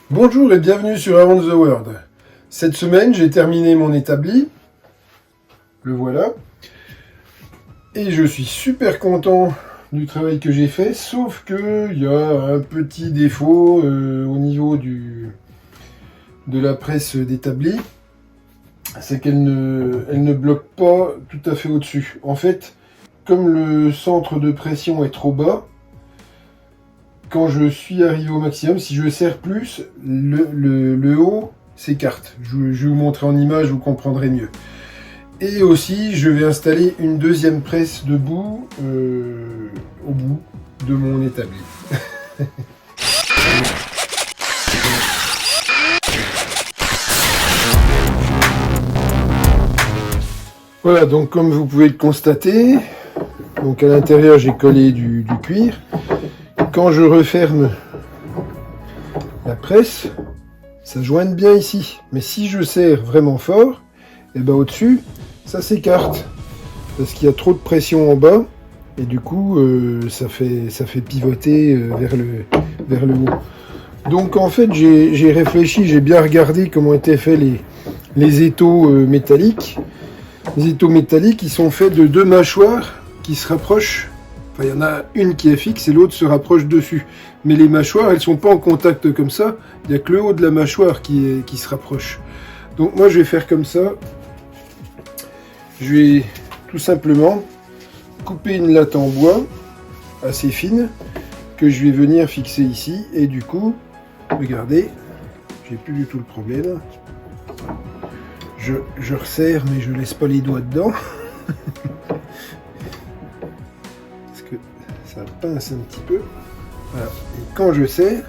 Bonjour et bienvenue sur Around the World. Cette semaine, j'ai terminé mon établi. Le voilà. Et je suis super content du travail que j'ai fait, sauf qu'il y a un petit défaut au niveau de la presse d'établi. C'est qu'elle ne bloque pas tout à fait au-dessus. En fait, comme le centre de pression est trop bas, quand je suis arrivé au maximum, si je serre plus, le haut s'écarte. Je vais vous montrer en image, vous comprendrez mieux. Et aussi, je vais installer une deuxième presse debout au bout de mon établi. Voilà, donc comme vous pouvez le constater, donc à l'intérieur j'ai collé du cuir. Quand je referme la presse, ça joigne bien ici. Mais si je serre vraiment fort, et ben au-dessus, ça s'écarte. Parce qu'il y a trop de pression en bas. Et du coup, ça fait pivoter vers le haut. Donc en fait, j'ai réfléchi, j'ai bien regardé comment étaient faits les étaux métalliques. Les étaux métalliques, ils sont faits de deux mâchoires qui se rapprochent. Enfin, il y en a une qui est fixe et l'autre se rapproche dessus. Mais les mâchoires, elles sont pas en contact comme ça. Il n'y a que le haut de la mâchoire qui se rapproche. Donc moi, je vais faire comme ça. Je vais tout simplement couper une latte en bois assez fine que je vais venir fixer ici. Et du coup, regardez, j'ai plus du tout le problème. Je resserre, mais je laisse pas les doigts dedans. Parce que ça pince un petit peu. Voilà. Et quand je serre,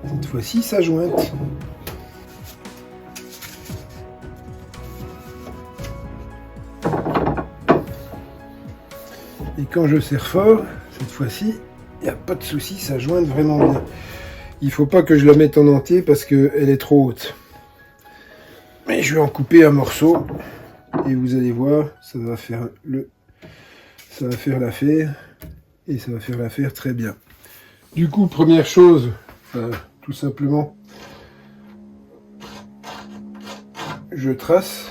cette fois-ci, ça jointe. Et quand je serre fort, cette fois-ci, il n'y a pas de souci, ça jointe vraiment bien. Il ne faut pas que je la mette en entier parce qu'elle est trop haute. Mais je vais en couper un morceau et vous allez voir, ça va faire l'affaire et ça va faire l'affaire très bien. Du coup, première chose, tout simplement, je trace.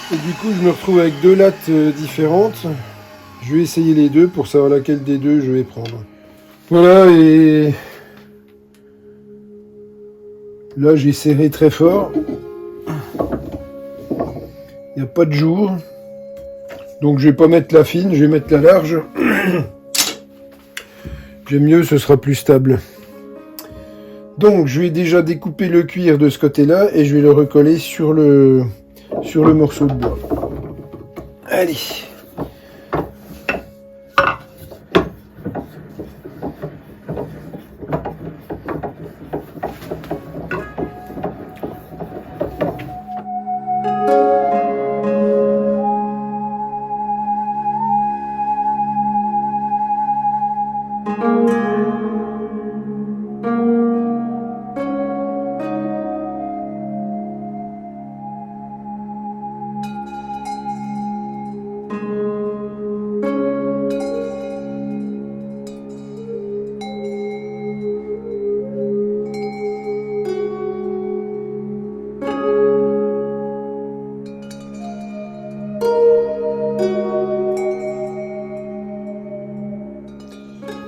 Et du coup, je me retrouve avec deux lattes différentes. Je vais essayer les deux pour savoir laquelle des deux je vais prendre. Voilà, et là, j'ai serré très fort. Il n'y a pas de jour. Donc, je vais pas mettre la fine, je vais mettre la large. J'aime mieux, ce sera plus stable. Donc, je vais déjà découper le cuir de ce côté-là et je vais le recoller sur le morceau de bois. Allez.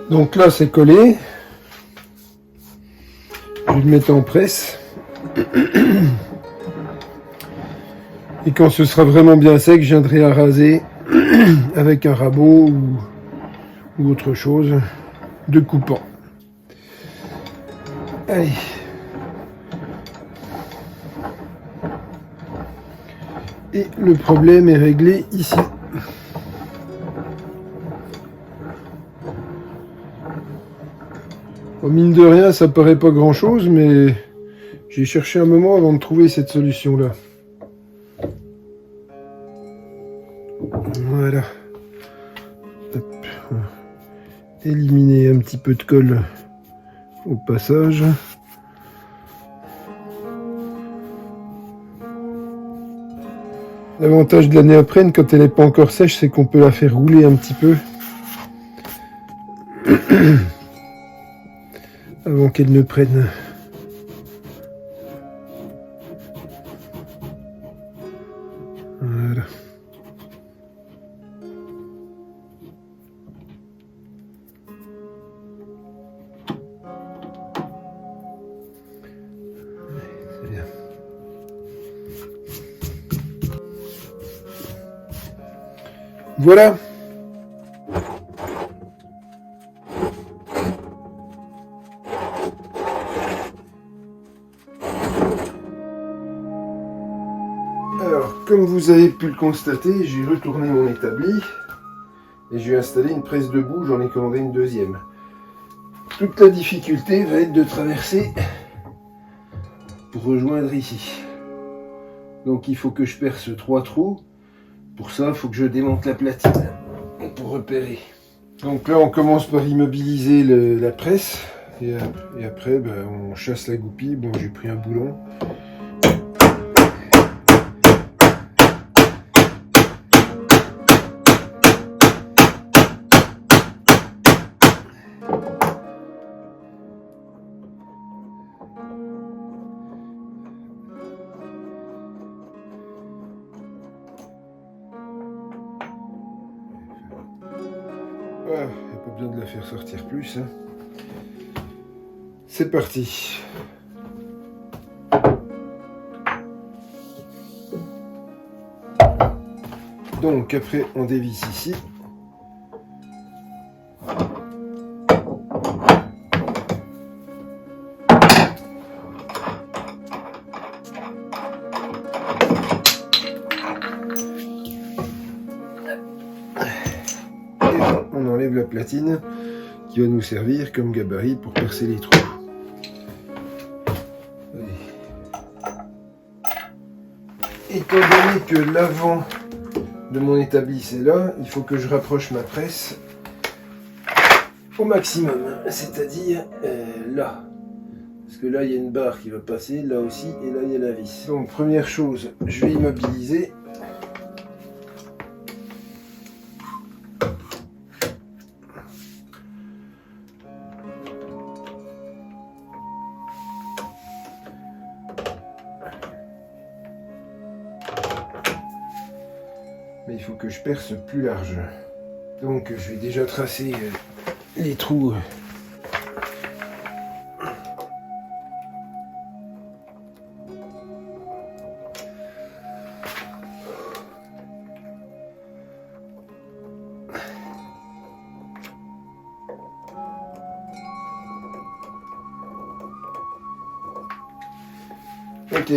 Donc là, c'est collé. Je vais le mettre en presse. Et quand ce sera vraiment bien sec, je viendrai à raser avec un rabot ou autre chose de coupant. Allez. Et le problème est réglé ici. Bon, mine de rien, ça paraît pas grand chose, mais j'ai cherché un moment avant de trouver cette solution là. Voilà. Hop. Éliminer un petit peu de colle au passage. L'avantage de la néoprène quand elle n'est pas encore sèche, c'est qu'on peut la faire rouler un petit peu avant qu'elle ne prenne. Voilà. C'est bien. Voilà. Alors, comme vous avez pu le constater, j'ai retourné mon établi et j'ai installé une presse debout, j'en ai commandé une deuxième. Toute la difficulté va être de traverser pour rejoindre ici. Donc il faut que je perce 3 trous. Pour ça, il faut que je démonte la platine pour repérer. Donc là, on commence par immobiliser la presse et après, on chasse la goupille. Bon, j'ai pris un boulon. Voilà, il n'y a pas besoin de la faire sortir plus. Hein. C'est parti. Donc après, on dévisse ici. On enlève la platine qui va nous servir comme gabarit pour percer les trous. Étant donné que l'avant de mon établi c'est là, il faut que je rapproche ma presse au maximum, c'est-à-dire là. Parce que là il y a une barre qui va passer, là aussi, et là il y a la vis. Donc première chose, je vais immobiliser. Mais il faut que je perce plus large. Donc je vais déjà tracer les trous. Ok.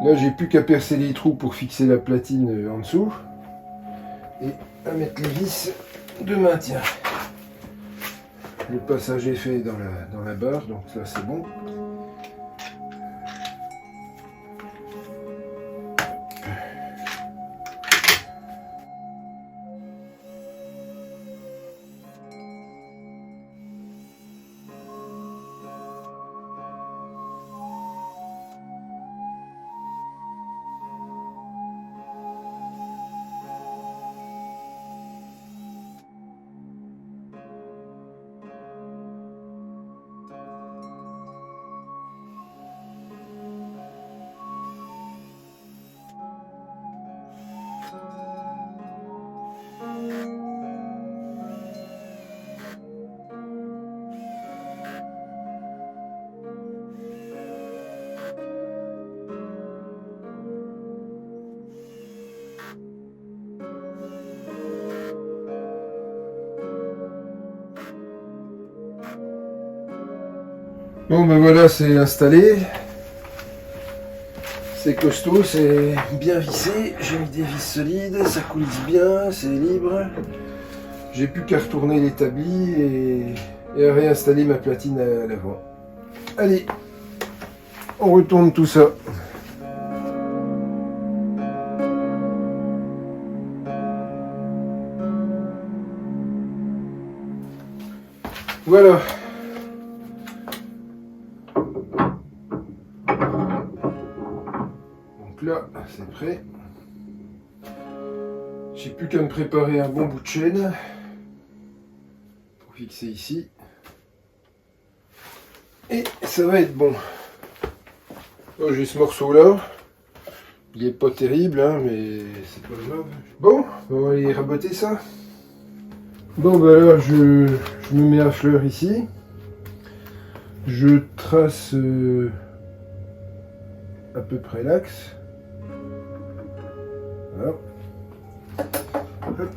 Là, j'ai plus qu'à percer les trous pour fixer la platine en dessous et à mettre les vis de maintien. Le passage est fait dans la barre, donc ça c'est bon. Bon ben voilà, c'est installé. C'est costaud, c'est bien vissé. J'ai mis des vis solides, ça coulisse bien, c'est libre. J'ai plus qu'à retourner l'établi et à réinstaller ma platine à l'avant. Allez, on retourne tout ça. Voilà. Donc là, c'est prêt. J'ai plus qu'à me préparer un bon bout de chaîne pour fixer ici. Et ça va être bon. Oh, j'ai ce morceau là. Il est pas terrible, hein, mais c'est pas grave. Bon, on va aller raboter ça. Bon, bah alors je me mets à fleur ici. Je trace à peu près l'axe. Voilà. Hop.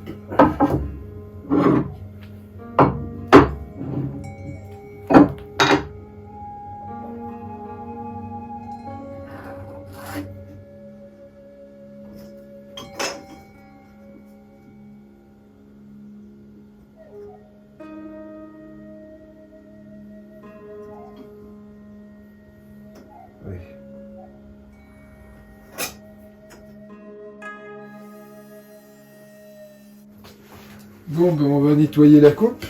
Oui. Bon, ben on va nettoyer la coupe.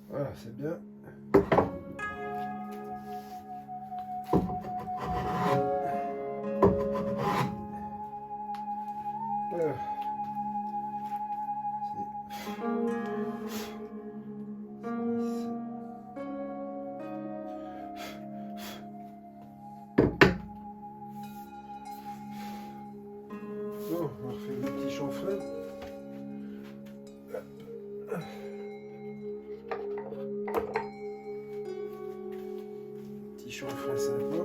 Voilà, c'est bien. Voilà. Bon, on refait le petit chanfrein. Petit chanfrein sympa.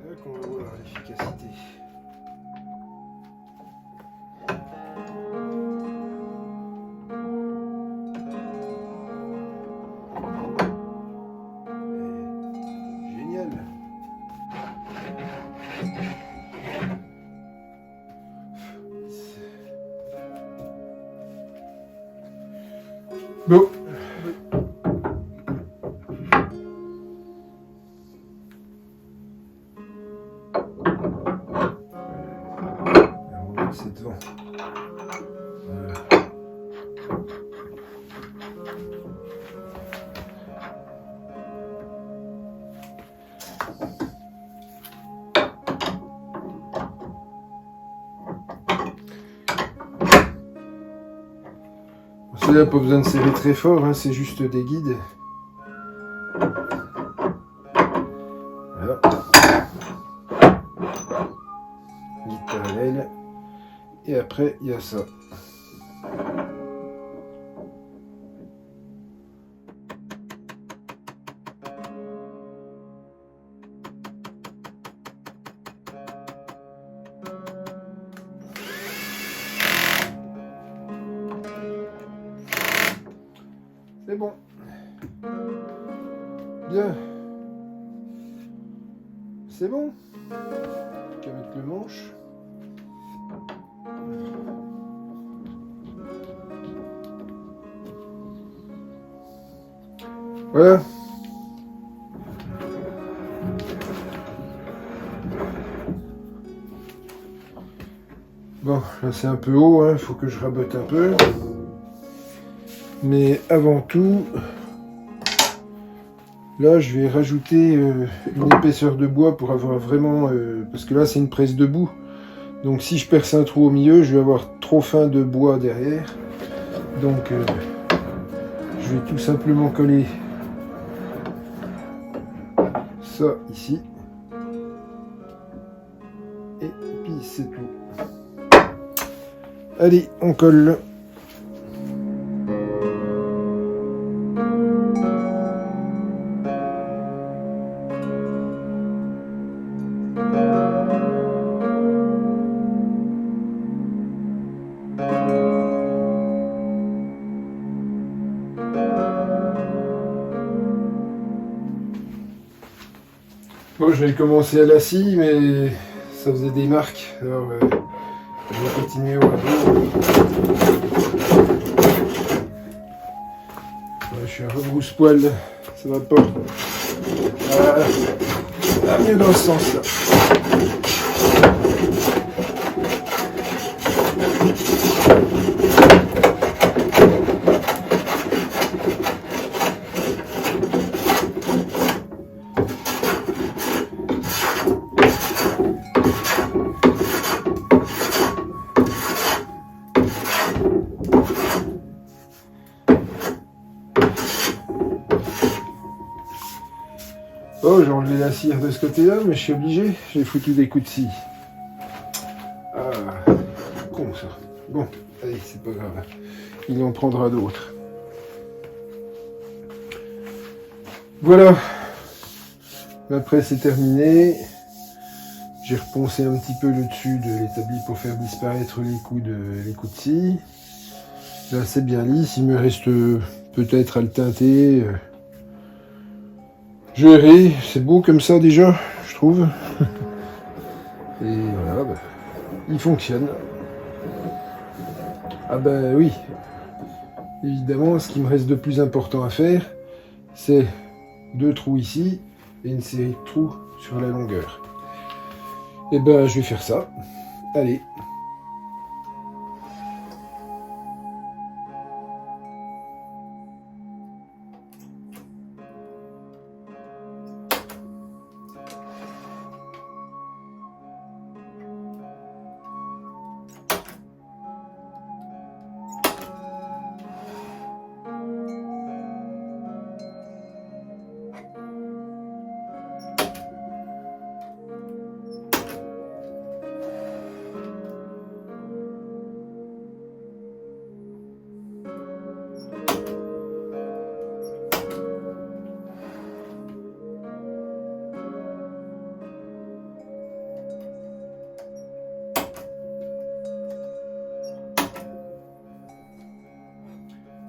Là qu'on va voir l'efficacité. Génial. Bon. C'est devant. Voilà. Celui-là, pas besoin de serrer très fort, hein, c'est juste des guides. Voilà. Guide parallèle. Et après, il y a ça. Mais bon. Bien. C'est bon. Qu'avec le manche. Voilà. Bon, là c'est un peu haut, hein, faut que je rabote un peu. Mais avant tout, là je vais rajouter une épaisseur de bois pour avoir vraiment... parce que là c'est une presse debout. Donc si je perce un trou au milieu, je vais avoir trop fin de bois derrière. Donc je vais tout simplement coller ça ici. Et puis c'est tout. Allez, on colle. Bon, je vais commencer à la scie, mais ça faisait des marques. Alors, je vais continuer au rabot. Ouais, je suis un rebrousse-poil, ça va pas. Mieux dans ce sens-là. Oh, j'ai enlevé la cire de ce côté-là, mais je suis obligé. J'ai foutu des coups de scie. Ah, con ça. Bon, allez, c'est pas grave. Il en prendra d'autres. Voilà. La presse est terminée. J'ai reponcé un petit peu le dessus de l'établi pour faire disparaître les coups de scie. Là, c'est bien lisse. Il me reste peut-être à le teinter. Je verrai, c'est beau comme ça déjà, je trouve. Et voilà, bah, il fonctionne. Ah ben oui, évidemment, ce qui me reste de plus important à faire, c'est 2 trous ici et une série de trous sur la longueur. Et ben je vais faire ça. Allez.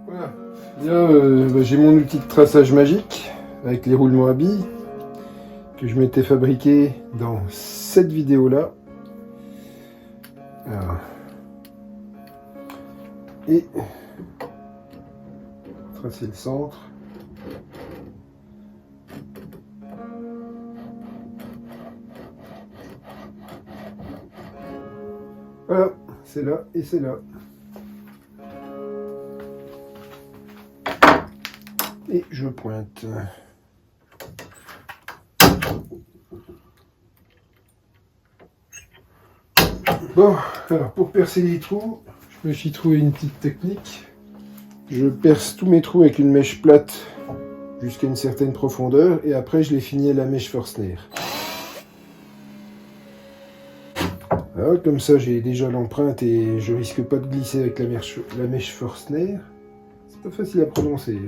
Voilà. Là, j'ai mon outil de traçage magique avec les roulements à billes que je m'étais fabriqué dans cette vidéo-là. Et tracer le centre. Voilà, c'est là et c'est là. Et je pointe. Bon, alors pour percer les trous, je me suis trouvé une petite technique. Je perce tous mes trous avec une mèche plate jusqu'à une certaine profondeur et après je les finis à la mèche Forstner. Voilà, comme ça j'ai déjà l'empreinte et je risque pas de glisser avec la mèche Forstner. C'est pas facile à prononcer.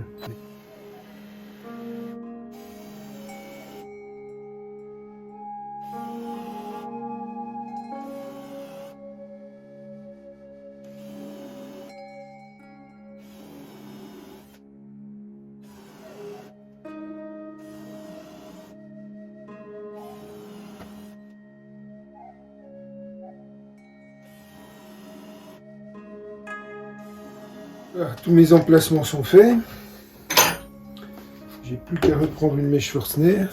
Voilà, tous mes emplacements sont faits. J'ai plus qu'à reprendre une mèche Forstner.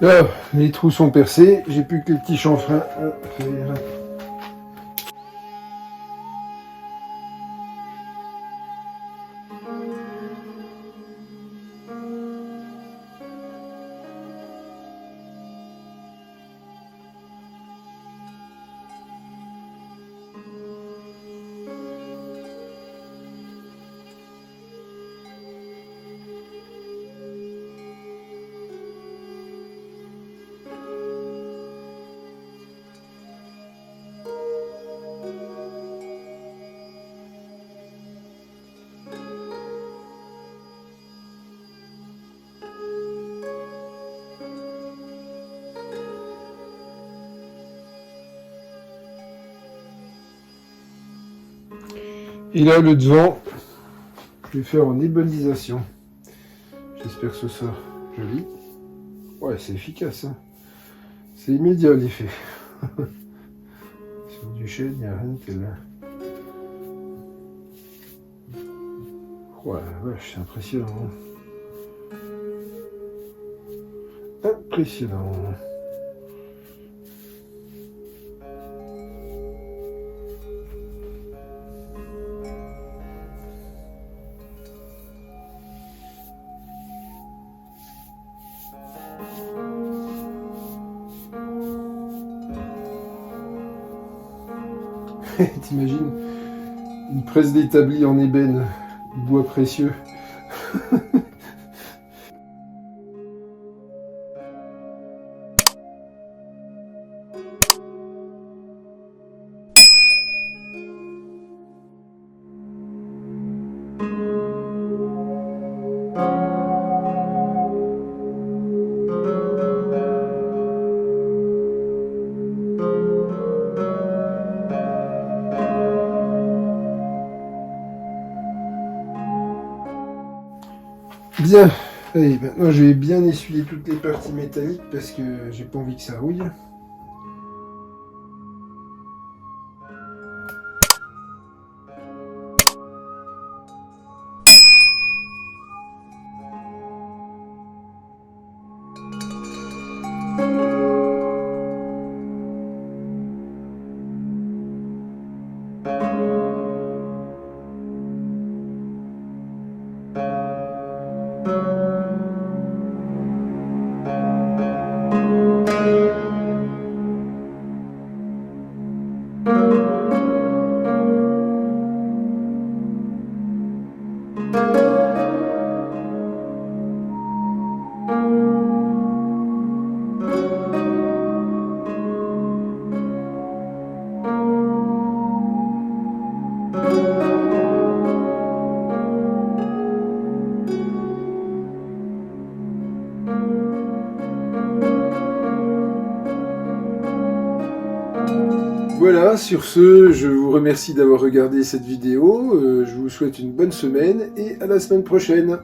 Là, les trous sont percés, j'ai plus que les petits chanfreins à faire. Et là, le devant, je vais faire en ébénisation. J'espère que ce sera joli. Ouais, c'est efficace, hein. C'est immédiat l'effet. Sur du chêne, il n'y a rien de tel. Ouais, vache, c'est impressionnant. Impressionnant. T'imagines une presse d'établi en ébène, bois précieux. Bien, allez, maintenant je vais bien essuyer toutes les parties métalliques parce que j'ai pas envie que ça rouille. Voilà, sur ce, je vous remercie d'avoir regardé cette vidéo, je vous souhaite une bonne semaine et à la semaine prochaine.